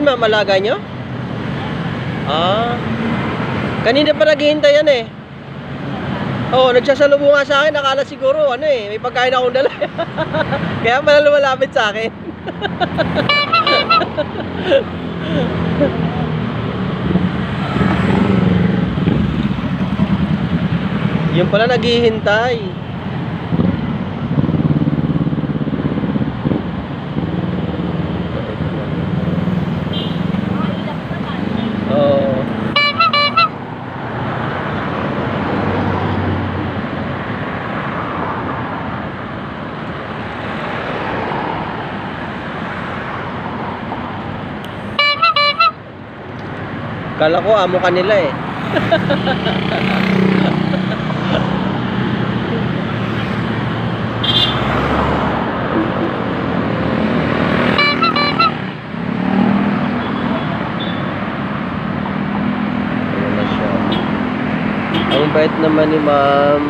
yun, ma'am? Alaga nyo? Ah. Kanina pa naghihintay yan eh. Oo, nagsasalubo nga sa akin. Akala siguro, ano eh, may pagkain akong dala. Kaya pala lumalapit sa akin. Yung pala naghihintay. Oo. Kala ko amo kanila eh. Ang bait naman ni ma'am.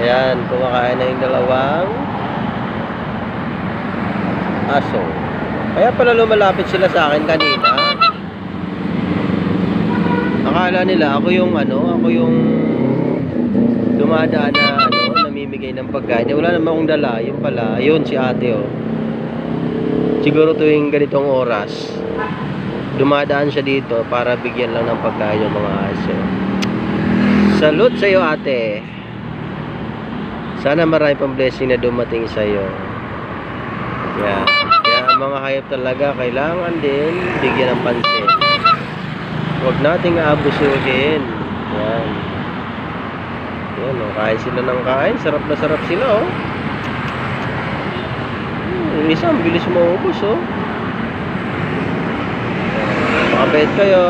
Ayan, kumakain na yung dalawang aso. Kaya pala lumalapit sila sa akin kanina. Akala nila ako yung dumadaan na namimigay ng pagkain. Wala naman akong dala. Yung pala, ayun si ate oh. Siguro tuwing ganitong oras dumadaan siya dito para bigyan lang ng pagkain yung mga aso. Salute sa iyo ate. Sana marami pang blessing na dumating sa iyo. Yeah. Kaya mga hayop talaga kailangan din bigyan ng pansin. Huwag nating aabusuhin. Yan. Yan oh, kain sila ng kain. Sarap na sarap sila oh. Yung isa ang bilis maubos oh. Makabait kayo.